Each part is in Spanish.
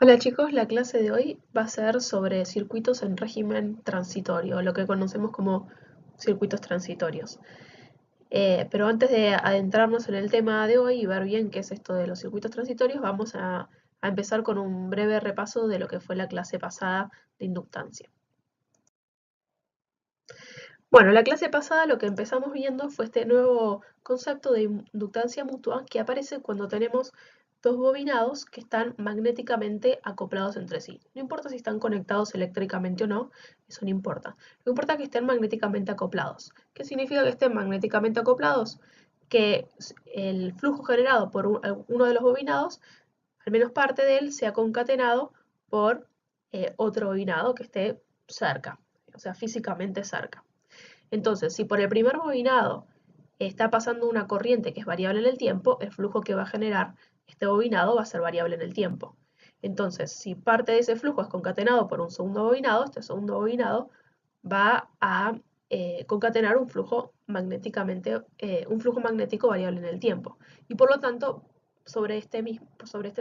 Hola chicos, la clase de hoy va a ser sobre circuitos en régimen transitorio, lo que conocemos como circuitos transitorios. Pero antes de adentrarnos en el tema de hoy y ver bien qué es esto de los circuitos transitorios, vamos a empezar con un breve repaso de lo que fue la clase pasada de inductancia. Bueno, la clase pasada lo que empezamos viendo fue este nuevo concepto de inductancia mutua que aparece cuando tenemos dos bobinados que están magnéticamente acoplados entre sí. No importa si están conectados eléctricamente o no, eso no importa. Lo importa es que estén magnéticamente acoplados. ¿Qué significa que estén magnéticamente acoplados? Que el flujo generado por uno de los bobinados, al menos parte de él, sea concatenado por otro bobinado que esté cerca, o sea, físicamente cerca. Entonces, si por el primer bobinado está pasando una corriente que es variable en el tiempo, el flujo que va a generar este bobinado va a ser variable en el tiempo. Entonces, si parte de ese flujo es concatenado por un segundo bobinado, este segundo bobinado va a concatenar un flujo magnético variable en el tiempo. Y por lo tanto, sobre este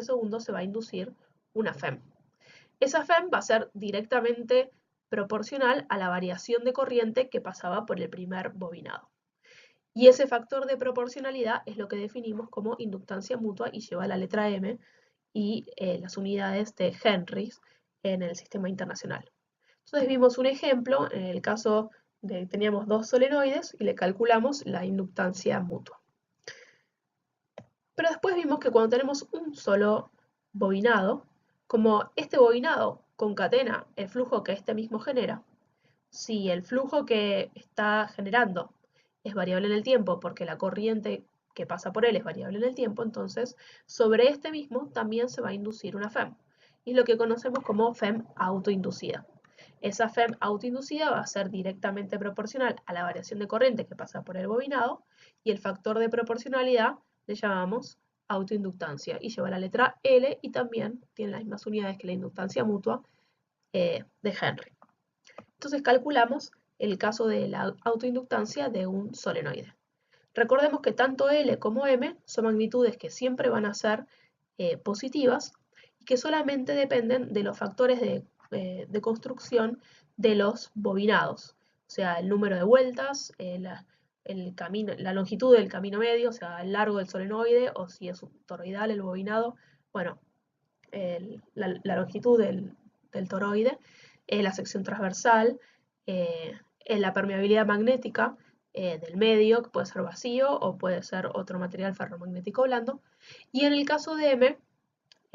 segundo se va a inducir una FEM. Esa FEM va a ser directamente proporcional a la variación de corriente que pasaba por el primer bobinado. Y ese factor de proporcionalidad es lo que definimos como inductancia mutua y lleva la letra M y las unidades de Henrys en el sistema internacional. Entonces vimos un ejemplo en el caso de que teníamos dos solenoides y le calculamos la inductancia mutua. Pero después vimos que cuando tenemos un solo bobinado, como este bobinado concatena el flujo que este mismo genera, si el flujo que está generando es variable en el tiempo porque la corriente que pasa por él es variable en el tiempo, entonces sobre este mismo también se va a inducir una FEM. Y es lo que conocemos como FEM autoinducida. Esa FEM autoinducida va a ser directamente proporcional a la variación de corriente que pasa por el bobinado y el factor de proporcionalidad le llamamos autoinductancia y lleva la letra L y también tiene las mismas unidades que la inductancia mutua de Henry. Entonces calculamos el caso de la autoinductancia de un solenoide. Recordemos que tanto L como M son magnitudes que siempre van a ser positivas y que solamente dependen de los factores de construcción de los bobinados, o sea, el número de vueltas, la longitud del camino medio, o sea, el largo del solenoide, o si es un toroidal el bobinado, bueno, la longitud del toroide, la sección transversal, la permeabilidad magnética del medio, que puede ser vacío o puede ser otro material ferromagnético blando. Y en el caso de M,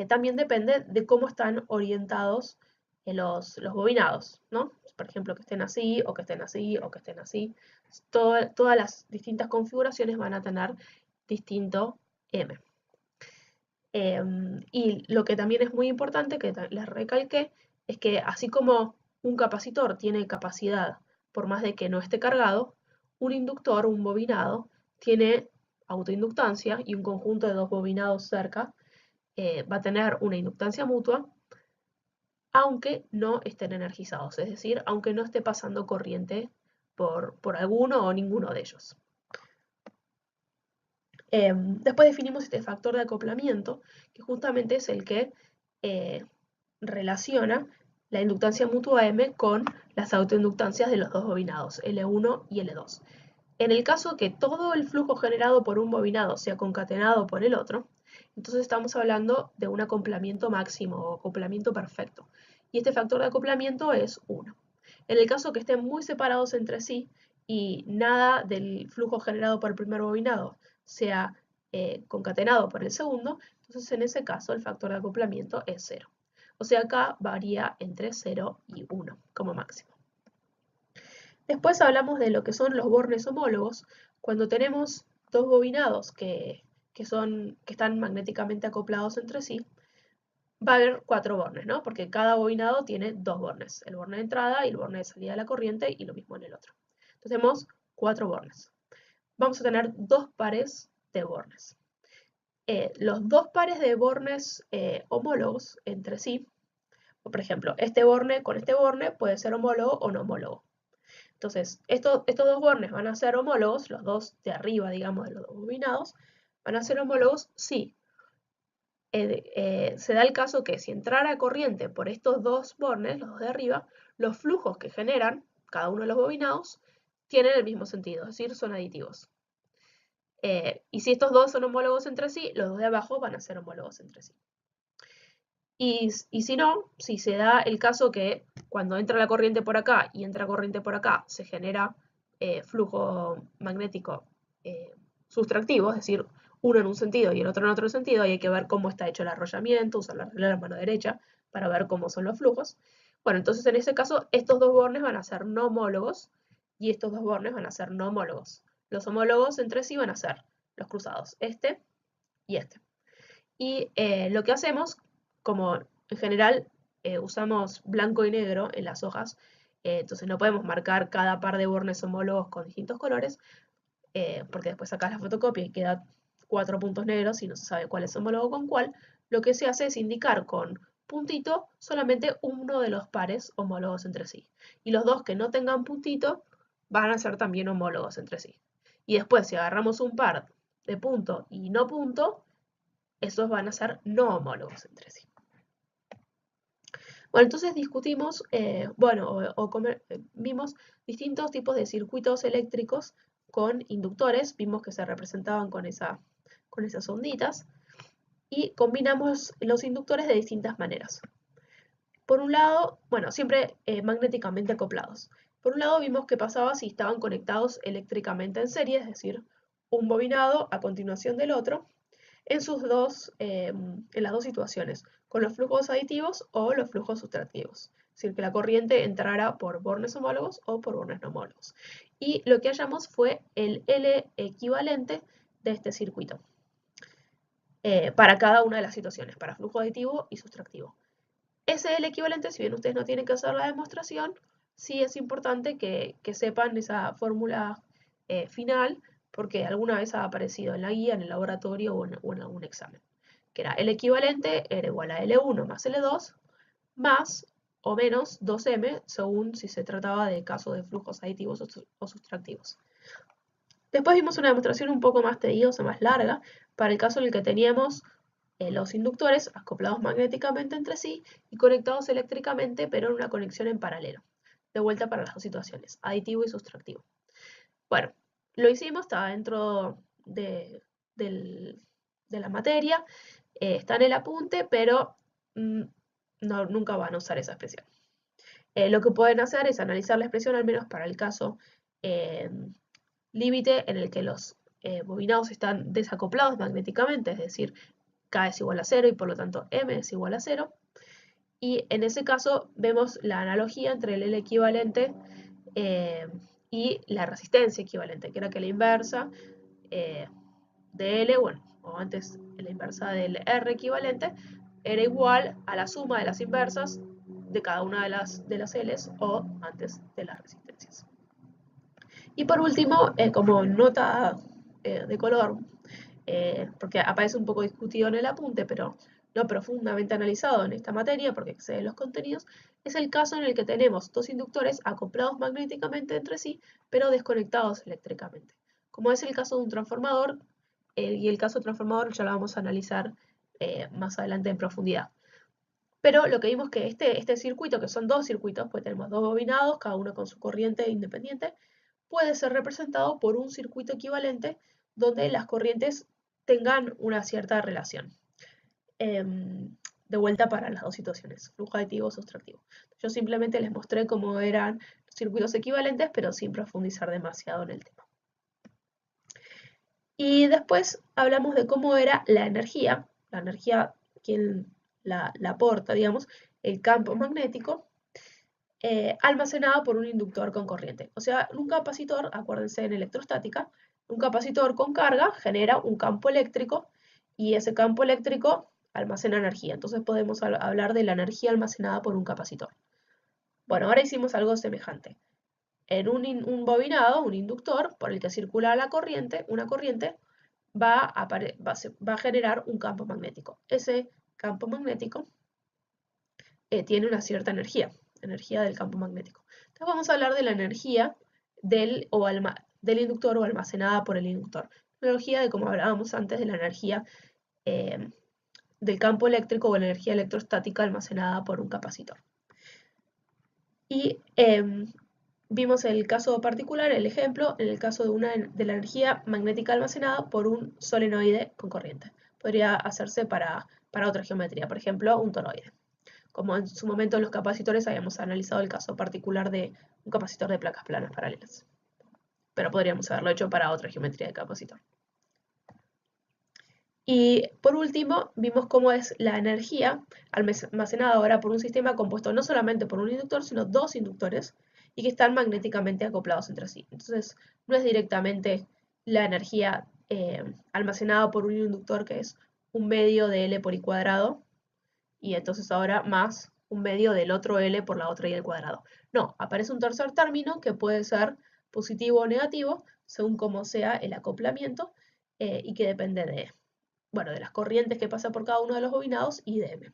también depende de cómo están orientados los bobinados, ¿no? Por ejemplo, que estén así, o que estén así, o que estén así. Todas las distintas configuraciones van a tener distinto M. Y lo que también es muy importante, que les recalqué, es que así como un capacitor tiene capacidad por más de que no esté cargado, un inductor, un bobinado, tiene autoinductancia y un conjunto de dos bobinados cerca va a tener una inductancia mutua, aunque no estén energizados, es decir, aunque no esté pasando corriente por alguno o ninguno de ellos. Después definimos este factor de acoplamiento, que justamente es el que eh, relaciona la inductancia mutua M con las autoinductancias de los dos bobinados, L1 y L2. En el caso que todo el flujo generado por un bobinado sea concatenado por el otro, entonces estamos hablando de un acoplamiento máximo o acoplamiento perfecto. Y este factor de acoplamiento es 1. En el caso que estén muy separados entre sí y nada del flujo generado por el primer bobinado sea concatenado por el segundo, entonces en ese caso el factor de acoplamiento es 0. O sea, acá varía entre 0 y 1 como máximo. Después hablamos de lo que son los bornes homólogos. Cuando tenemos dos bobinados que están magnéticamente acoplados entre sí, va a haber cuatro bornes, ¿no? Porque cada bobinado tiene dos bornes, el borne de entrada y el borne de salida de la corriente y lo mismo en el otro. Entonces tenemos cuatro bornes. Vamos a tener dos pares de bornes. Los dos pares de bornes homólogos entre sí, por ejemplo, este borne con este borne puede ser homólogo o no homólogo. Entonces, estos dos bornes van a ser homólogos, los dos de arriba, digamos, de los dos bobinados, van a ser homólogos, sí, se da el caso que si entrara corriente por estos dos bornes, los dos de arriba, los flujos que generan cada uno de los bobinados tienen el mismo sentido, es decir, son aditivos. Y si estos dos son homólogos entre sí, los dos de abajo van a ser homólogos entre sí. Y si no, si se da el caso que cuando entra la corriente por acá y entra corriente por acá, se genera flujo magnético sustractivo, es decir, uno en un sentido y el otro en otro sentido, y hay que ver cómo está hecho el arrollamiento, usar la regla de la mano derecha para ver cómo son los flujos. Bueno, entonces en ese caso, estos dos bornes van a ser no homólogos y estos dos bornes van a ser no homólogos. Los homólogos entre sí van a ser los cruzados, este y este. Y lo que hacemos, como en general usamos blanco y negro en las hojas, entonces no podemos marcar cada par de bornes homólogos con distintos colores, porque después sacas la fotocopia y queda 4 puntos negros y no se sabe cuál es homólogo con cuál. Lo que se hace es indicar con puntito solamente uno de los pares homólogos entre sí. Y los dos que no tengan puntito van a ser también homólogos entre sí. Y después, si agarramos un par de punto y no punto, esos van a ser no homólogos entre sí. Bueno, entonces discutimos, vimos distintos tipos de circuitos eléctricos con inductores, vimos que se representaban con esas onditas, y combinamos los inductores de distintas maneras. Por un lado, bueno, siempre magnéticamente acoplados. Por un lado vimos qué pasaba si estaban conectados eléctricamente en serie, es decir, un bobinado a continuación del otro, en las dos situaciones, con los flujos aditivos o los flujos sustractivos. Es decir, que la corriente entrara por bornes homólogos o por bornes no homólogos. Y lo que hallamos fue el L equivalente de este circuito para cada una de las situaciones, para flujo aditivo y sustractivo. Ese L equivalente, si bien ustedes no tienen que hacer la demostración, sí es importante que sepan esa fórmula final, porque alguna vez ha aparecido en la guía, en el laboratorio o en algún examen, que era el equivalente era igual a L1 más L2 más o menos 2M, según si se trataba de casos de flujos aditivos o sustractivos. Después vimos una demostración un poco más tediosa, más larga, para el caso en el que teníamos los inductores acoplados magnéticamente entre sí y conectados eléctricamente, pero en una conexión en paralelo. De vuelta para las dos situaciones, aditivo y sustractivo. Bueno, lo hicimos, estaba dentro de la materia, está en el apunte, pero nunca van a usar esa expresión. Lo que pueden hacer es analizar la expresión, al menos para el caso límite en el que los bobinados están desacoplados magnéticamente, es decir, K es igual a 0 y por lo tanto M es igual a 0. Y en ese caso vemos la analogía entre el L equivalente y la resistencia equivalente, que era que la inversa de L, bueno, o antes la inversa del R equivalente, era igual a la suma de las inversas de cada una de las L's o antes de las resistencias. Y por último, como nota de color, porque aparece un poco discutido en el apunte, pero no profundamente analizado en esta materia porque excede los contenidos, es el caso en el que tenemos dos inductores acoplados magnéticamente entre sí, pero desconectados eléctricamente. Como es el caso de un transformador, y el caso del transformador ya lo vamos a analizar más adelante en profundidad. Pero lo que vimos que este circuito, que son dos circuitos, pues tenemos dos bobinados, cada uno con su corriente independiente, puede ser representado por un circuito equivalente donde las corrientes tengan una cierta relación. De vuelta para las dos situaciones, flujo aditivo o sustractivo. Yo simplemente les mostré cómo eran los circuitos equivalentes, pero sin profundizar demasiado en el tema. Y después hablamos de cómo era la energía quien la aporta, digamos, el campo magnético, almacenado por un inductor con corriente. O sea, un capacitor, acuérdense en electrostática, un capacitor con carga genera un campo eléctrico y ese campo eléctrico almacena energía. Entonces podemos hablar de la energía almacenada por un capacitor. Bueno, ahora hicimos algo semejante. En un bobinado, un inductor por el que circula la corriente, una corriente, va a generar un campo magnético. Ese campo magnético tiene una cierta energía del campo magnético. Entonces vamos a hablar de la energía del inductor o almacenada por el inductor. La energía de, como hablábamos antes, de la energía del campo eléctrico o la energía electrostática almacenada por un capacitor. Y vimos el caso particular, el ejemplo, en el caso de la energía magnética almacenada por un solenoide con corriente. Podría hacerse para otra geometría, por ejemplo, un toroide. Como en su momento en los capacitores habíamos analizado el caso particular de un capacitor de placas planas paralelas. Pero podríamos haberlo hecho para otra geometría de capacitor. Y por último, vimos cómo es la energía almacenada ahora por un sistema compuesto no solamente por un inductor, sino dos inductores, y que están magnéticamente acoplados entre sí. Entonces, no es directamente la energía almacenada por un inductor, que es un medio de L por I cuadrado, y entonces ahora más un medio del otro L por la otra I al cuadrado. No, aparece un tercer término que puede ser positivo o negativo, según cómo sea el acoplamiento, y que depende de las corrientes que pasan por cada uno de los bobinados y de M.